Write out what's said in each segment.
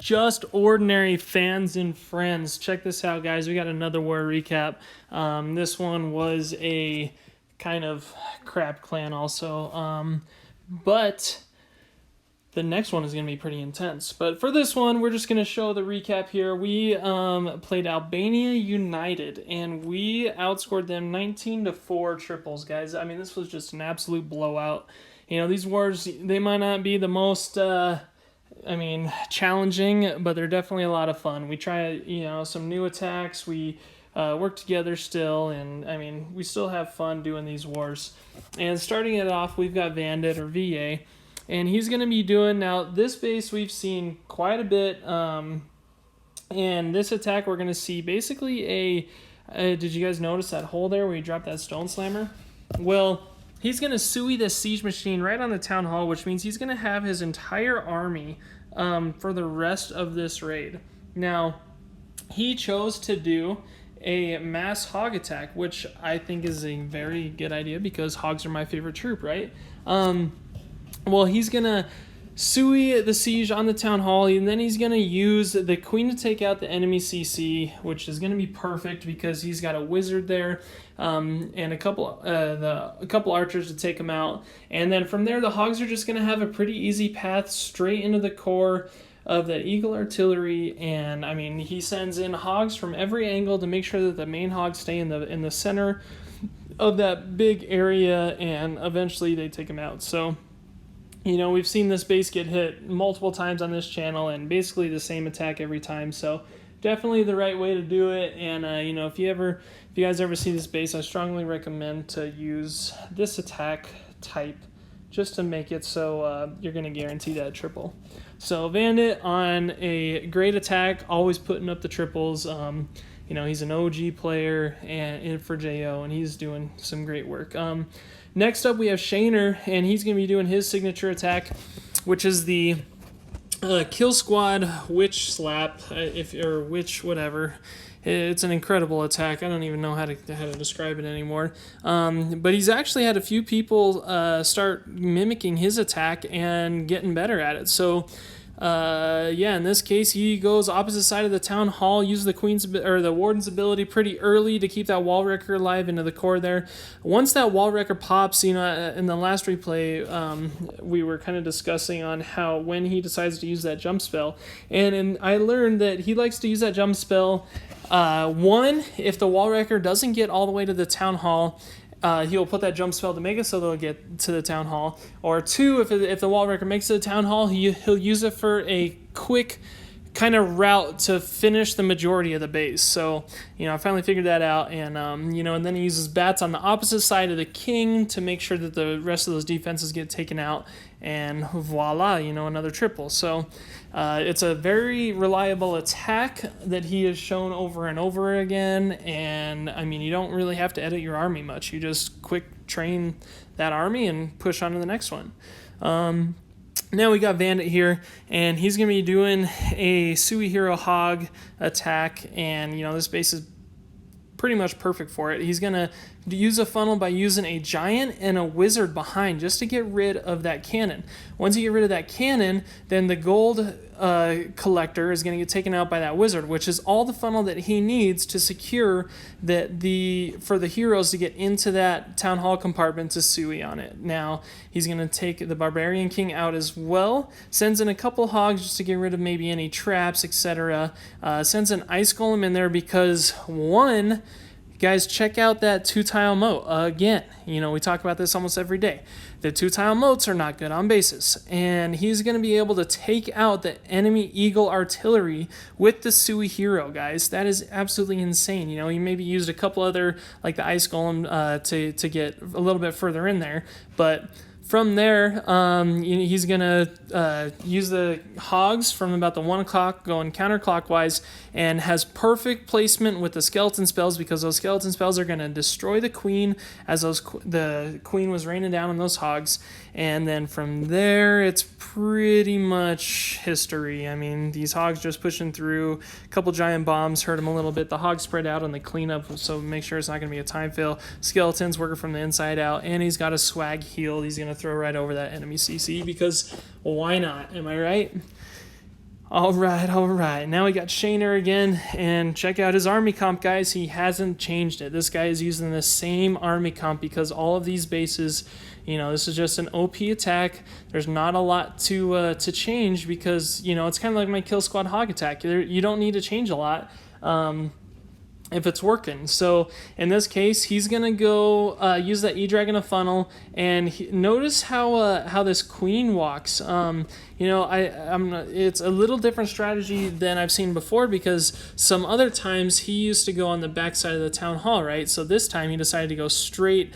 just ordinary fans and friends. Check this out, guys. We got another war recap. This one was a kind of crap clan also. But the next one is going to be pretty intense. But for this one, we're just going to show the recap here. We played Albania United, and we outscored them 19-4 triples, guys. I mean, this was just an absolute blowout. You know, these wars, they might not be the most... challenging, but they're definitely a lot of fun. We try, some new attacks. We work together still, and we still have fun doing these wars. And starting it off, we've got Vandit or VA, and he's going to be doing, now this base we've seen quite a bit, and this attack we're going to see basically did you guys notice that hole there where he dropped that stone slammer? Well, he's going to Sui the siege machine right on the town hall, which means he's going to have his entire army for the rest of this raid. Now, he chose to do a mass hog attack, which I think is a very good idea because hogs are my favorite troop, right? Well, he's going to Sui the siege on the town hall, and then he's going to use the queen to take out the enemy CC, which is going to be perfect because he's got a wizard there, and a couple archers to take him out. And then from there, the hogs are just going to have a pretty easy path straight into the core of the eagle artillery. And he sends in hogs from every angle to make sure that the main hogs stay in the center of that big area, and eventually they take him out. So, we've seen this base get hit multiple times on this channel, and basically the same attack every time. So definitely the right way to do it. And if you guys ever see this base, I strongly recommend to use this attack type just to make it so you're going to guarantee that triple. So Vandit on a great attack, always putting up the triples. He's an OG player and for JO, and he's doing some great work. Next up, we have Shaner, and he's going to be doing his signature attack, which is the Kill Squad Witch Slap, whatever. It's an incredible attack. I don't even know how to describe it anymore. But he's actually had a few people start mimicking his attack and getting better at it. So, in this case, he goes opposite side of the town hall, uses the warden's ability pretty early to keep that wall wrecker alive into the core there. Once that wall wrecker pops, in the last replay, we were kind of discussing on how when he decides to use that jump spell, and I learned that he likes to use that jump spell. One, if the wall wrecker doesn't get all the way to the town hall, he'll put that jump spell to make it so they'll get to the town hall. Or two, if the wall wrecker makes it to the town hall, he'll use it for a quick kind of route to finish the majority of the base. So, I finally figured that out. And, and then he uses bats on the opposite side of the king to make sure that the rest of those defenses get taken out. And voila, another triple. So it's a very reliable attack that he has shown over and over again. And, you don't really have to edit your army much. You just quick train that army and push on to the next one. Now we got Vandit here, and he's going to be doing a Sui Hero Hog attack, and, this base is pretty much perfect for it. He's going to use a funnel by using a giant and a wizard behind just to get rid of that cannon. Once you get rid of that cannon, then the gold collector is going to get taken out by that wizard, which is all the funnel that he needs to secure for the heroes to get into that town hall compartment to Sui on it. Now, he's going to take the barbarian king out as well, sends in a couple hogs just to get rid of maybe any traps, etc. Sends an ice golem in there because, one, guys, check out that 2-tile moat. Again, we talk about this almost every day. The 2-tile moats are not good on bases. And he's going to be able to take out the enemy eagle artillery with the Sui hero, guys. That is absolutely insane. He maybe used a couple other, like the ice golem, to get a little bit further in there. But from there, he's going to use the hogs from about the 1 o'clock going counterclockwise, and has perfect placement with the skeleton spells because those skeleton spells are going to destroy the queen as the queen was raining down on those hogs. And then from there, it's pretty much history. These hogs just pushing through. A couple giant bombs hurt him a little bit. The hogs spread out on the cleanup, so make sure it's not going to be a time fail. Skeletons working from the inside out, and he's got a swag heal. He's going to throw right over that enemy CC because, well, why not? Am I right? All right. Now we got Shaner again, and check out his army comp, guys. He hasn't changed it. This guy is using the same army comp because all of these bases, this is just an OP attack. There's not a lot to change because, it's kind of like my Kill Squad Hog attack. You don't need to change a lot. If it's working. So in this case, he's gonna go use that E-Dragon of funnel, and notice how this queen walks. It's a little different strategy than I've seen before because some other times he used to go on the backside of the town hall, right? So this time he decided to go straight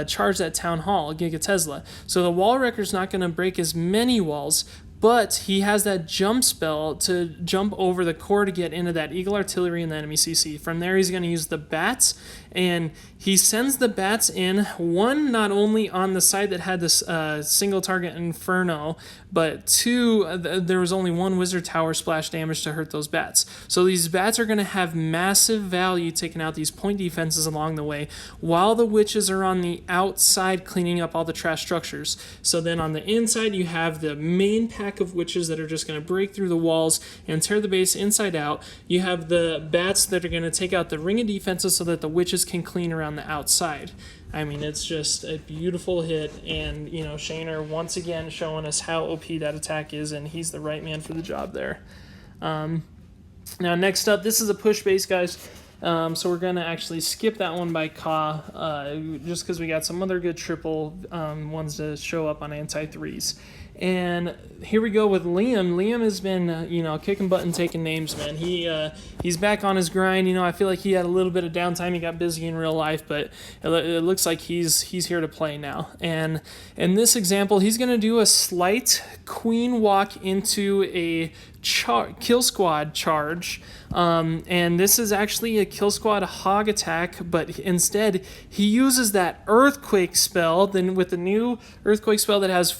charge that town hall, Giga Tesla. So the wall wrecker's not gonna break as many walls, but he has that jump spell to jump over the core to get into that Eagle Artillery and the enemy CC. From there, he's going to use the bats, and he sends the bats in, one not only on the side that had this single target Inferno, but two, there was only one Wizard Tower splash damage to hurt those bats. So these bats are going to have massive value taking out these point defenses along the way, while the witches are on the outside cleaning up all the trash structures. So then on the inside, you have the main pack of witches that are just going to break through the walls and tear the base inside out. You have the bats that are going to take out the ring of defenses so that the witches can clean around the outside. I mean, it's just a beautiful hit, and Shaner once again showing us how OP that attack is, and he's the right man for the job there. Now next up, this is a push base, guys. So we're going to actually skip that one by Ka, just because we got some other good triple ones to show up on anti-3s. And here we go with Liam. Liam has been, kicking butt and taking names, man. He's back on his grind. I feel like he had a little bit of downtime. He got busy in real life, but it looks like he's here to play now. And in this example, he's going to do a slight queen walk into a kill squad charge, and this is actually a kill squad hog attack, but instead he uses that earthquake spell, then with the new earthquake spell that has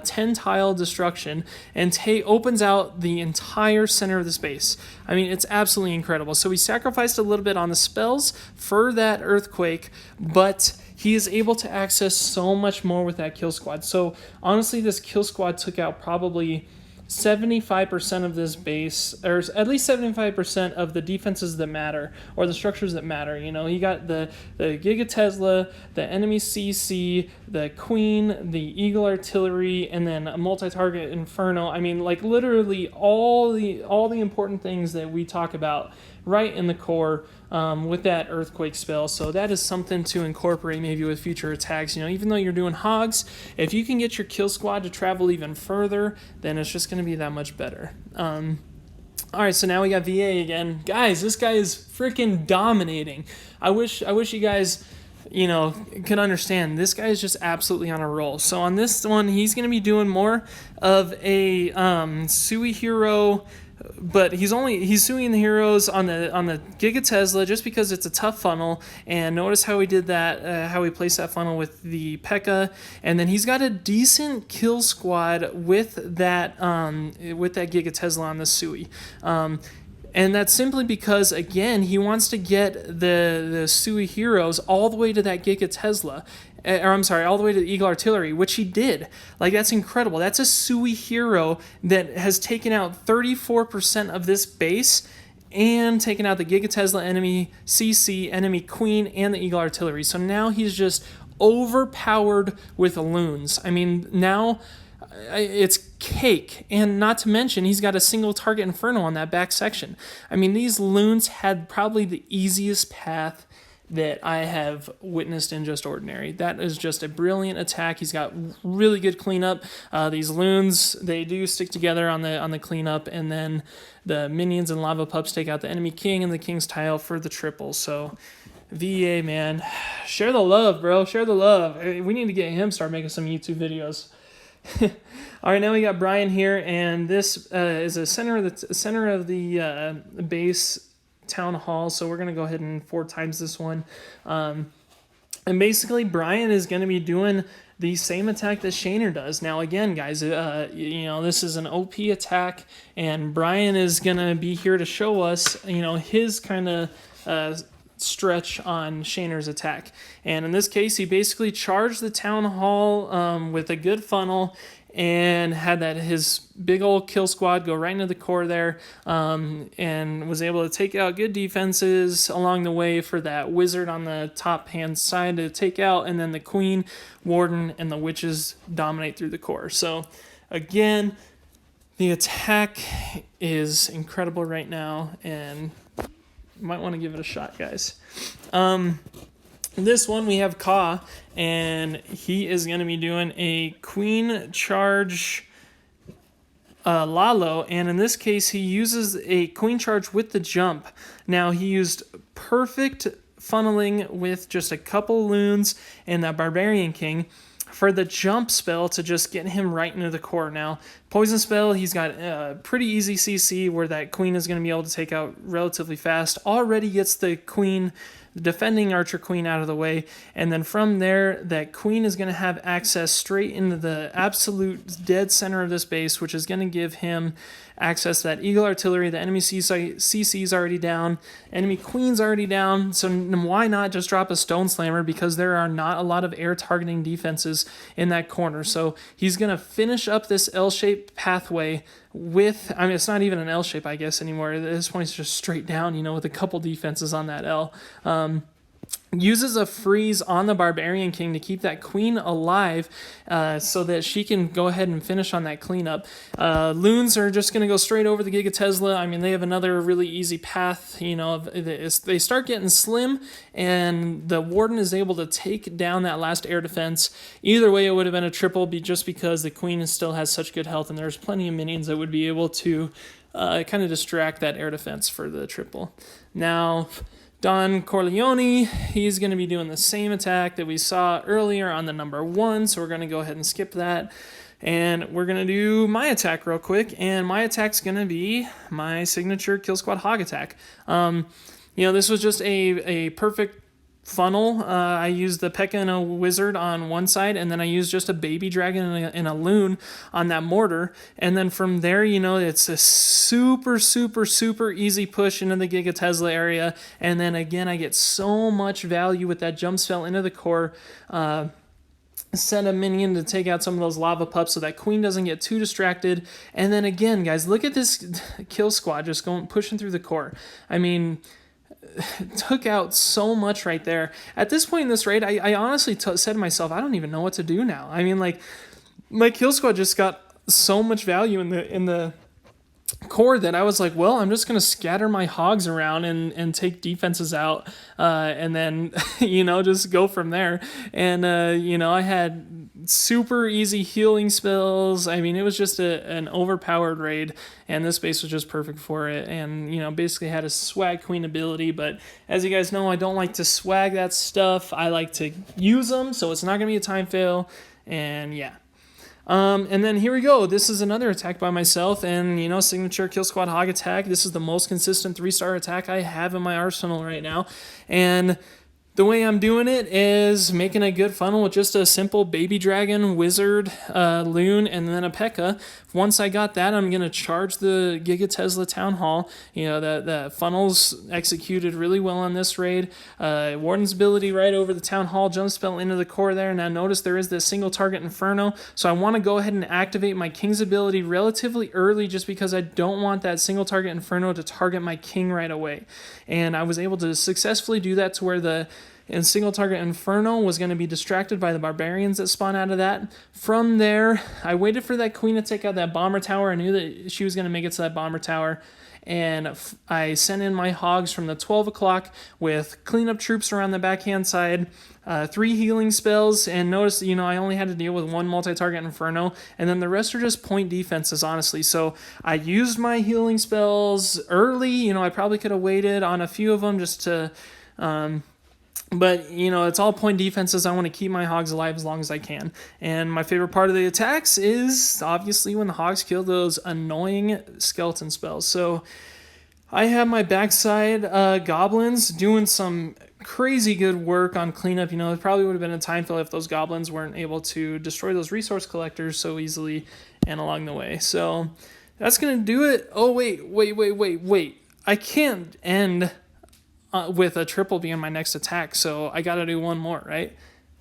10 tile destruction, and opens out the entire center of the space. I mean, it's absolutely incredible. So he sacrificed a little bit on the spells for that earthquake, but he is able to access so much more with that kill squad. So honestly, this kill squad took out probably 75% of this base, or at least 75% of the defenses that matter, or the structures that matter. You got the Giga Tesla, the enemy CC, the Queen, the Eagle Artillery, and then a multi-target Inferno. I mean, like literally all the important things that we talk about right in the core with that earthquake spell. So that is something to incorporate maybe with future attacks. Even though you're doing hogs, if you can get your kill squad to travel even further, then it's just going to be that much better. All right, so now we got VA again. Guys, this guy is freaking dominating. I wish you guys could understand. This guy is just absolutely on a roll. So on this one, he's going to be doing more of a Sui hero, but he's suing the heroes on the Giga Tesla just because it's a tough funnel. And notice how he did that, how he placed that funnel with the P.E.K.K.A. And then he's got a decent kill squad with that Giga Tesla on the Sui. And that's simply because, again, he wants to get the Sui heroes all the way to that Giga Tesla. All the way to the Eagle Artillery, which he did. Like, that's incredible. That's a Sui hero that has taken out 34% of this base and taken out the Giga Tesla enemy CC, enemy Queen, and the Eagle Artillery. So now he's just overpowered with loons. I mean, now it's cake. And not to mention, he's got a single target Inferno on that back section. I mean, these loons had probably the easiest path that I have witnessed in Just Ordinary. That is just a brilliant attack. He's got really good cleanup. These loons, they do stick together on the cleanup, and then the minions and lava pups take out the enemy king and the king's tile for the triple. So VA, man, share the love, bro. Share the love. We need to get him start making some YouTube videos. All right, now we got Brian here, and this is a center of the base town hall, so we're going to go ahead and 4 times this one. And basically, Brian is going to be doing the same attack that Shaner does. Now, again, guys, this is an OP attack, and Brian is going to be here to show us, his kind of stretch on Shaner's attack. And in this case, he basically charged the town hall with a good funnel, and had his big old kill squad go right into the core there, and was able to take out good defenses along the way for that wizard on the top hand side to take out, and then the queen, warden, and the witches dominate through the core. So again, the attack is incredible right now, and you might want to give it a shot, guys. This one we have Ka, and he is going to be doing a queen charge Lalo, and in this case he uses a queen charge with the jump. Now he used perfect funneling with just a couple loons and that Barbarian King for the jump spell to just get him right into the core. Now, poison spell, he's got a pretty easy CC where that queen is going to be able to take out relatively fast. Already gets the queen, the defending archer queen, out of the way, and then from there, that queen is going to have access straight into the absolute dead center of this base, which is going to give him access to that eagle artillery. The enemy CC is already down, enemy queen's already down, so why not just drop a stone slammer, because there are not a lot of air targeting defenses in that corner. So he's going to finish up this L-shaped pathway with, I mean, it's not even an L shape, I guess, anymore. At this point, it's just straight down, you know, with a couple defenses on that L. Uses a freeze on the Barbarian King to keep that queen alive, so that she can go ahead and finish on that cleanup. Loons are just going to go straight over the Giga Tesla. I mean, they have another really easy path. You know, they start getting slim, and the Warden is able to take down that last air defense. Either way, it would have been a triple, just because the queen still has such good health, and there's plenty of minions that would be able to kind of distract that air defense for the triple. Now, Don Corleone, he's going to be doing the same attack that we saw earlier on the number 1, so we're going to go ahead and skip that. And we're going to do my attack real quick, and my attack's going to be my signature Kill Squad Hog attack. You know, this was just a perfect funnel. I used the P.E.K.K.A. and a wizard on one side, and then I used just a baby dragon and a loon on that mortar. And then from there, you know, it's a super easy push into the Giga Tesla area. And then again, I get so much value with that jump spell into the core. Send a minion to take out some of those lava pups so that queen doesn't get too distracted. And then again, guys, look at this kill squad just pushing through the core. I mean, took out so much right there. At this point in this raid, I honestly said to myself, I don't even know what to do now. I mean, like, my kill squad just got so much value in the core that I was like, well, I'm just going to scatter my hogs around and take defenses out, and then, you know, just go from there. And, you know, I had super easy healing spells. I mean, it was just an overpowered raid, and this base was just perfect for it. And, you know, basically had a swag queen ability, but as you guys know, I don't like to swag that stuff. I like to use them, so it's not going to be a time fail, and yeah. And then here we go. This is another attack by myself, and, you know, signature Kill Squad Hog attack. This is the most consistent 3-star attack I have in my arsenal right now. And the way I'm doing it is making a good funnel with just a simple baby dragon, wizard, loon, and then a P.E.K.K.A. Once I got that, I'm going to charge the Giga Tesla Town Hall. You know, the funnel's executed really well on this raid. Warden's ability right over the Town Hall, jump spell into the core there. Now notice there is this single target Inferno, so I want to go ahead and activate my King's ability relatively early just because I don't want that single target Inferno to target my King right away. And I was able to successfully do that to where the single target Inferno was going to be distracted by the barbarians that spawn out of that. From there, I waited for that queen to take out that bomber tower. I knew that she was going to make it to that bomber tower. And I sent in my hogs from the 12 o'clock with cleanup troops around the backhand side, 3 healing spells, and notice, you know, I only had to deal with 1 multi-target Inferno, and then the rest are just point defenses, honestly. So I used my healing spells early. You know, I probably could have waited on a few of them just to... But, you know, it's all point defenses. I want to keep my hogs alive as long as I can. And my favorite part of the attacks is obviously when the hogs kill those annoying skeleton spells. So I have my backside goblins doing some crazy good work on cleanup. You know, it probably would have been a time fail if those goblins weren't able to destroy those resource collectors so easily and along the way. So that's going to do it. Oh, wait. I can't end... with a triple being my next attack, so I gotta do one more, right?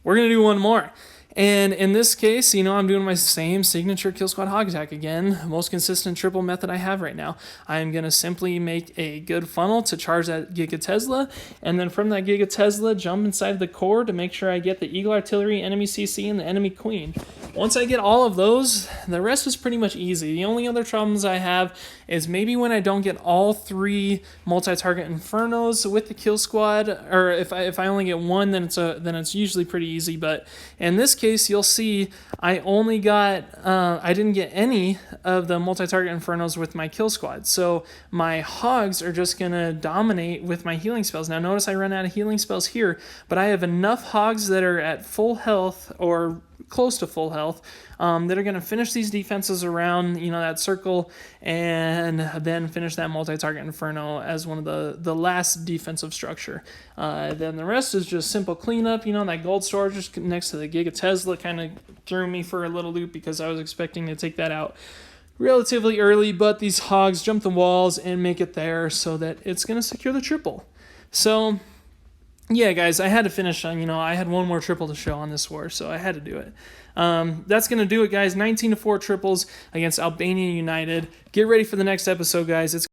We're gonna do one more, And in this case, I'm doing my same signature kill squad hog attack again, most consistent triple method I have right now. I am going to simply make a good funnel to charge that Giga Tesla, and then from that Giga Tesla, jump inside the core to make sure I get the Eagle Artillery, enemy CC, and the enemy Queen. Once I get all of those, the rest is pretty much easy. The only other problems I have is maybe when I don't get all 3 multi-target Infernos with the kill squad, or if I only get one, then it's usually pretty easy. But in this case, you'll see I only got I didn't get any of the multi-target Infernos with my kill squad. So my hogs are just gonna dominate with my healing spells. Now notice I run out of healing spells here, but I have enough hogs that are at full health or close to full health that are going to finish these defenses around that circle, and then finish that multi-target Inferno as one of the last defensive structure. Then the rest is just simple cleanup. That gold storage just next to the Giga Tesla kind of threw me for a little loop because I was expecting to take that out relatively early, but these hogs jump the walls and make it there so that it's going to secure the triple. So yeah, guys, I had to finish on, I had one more triple to show on this war, so I had to do it. That's going to do it, guys. 19-4 triples against Albania United. Get ready for the next episode, guys. It's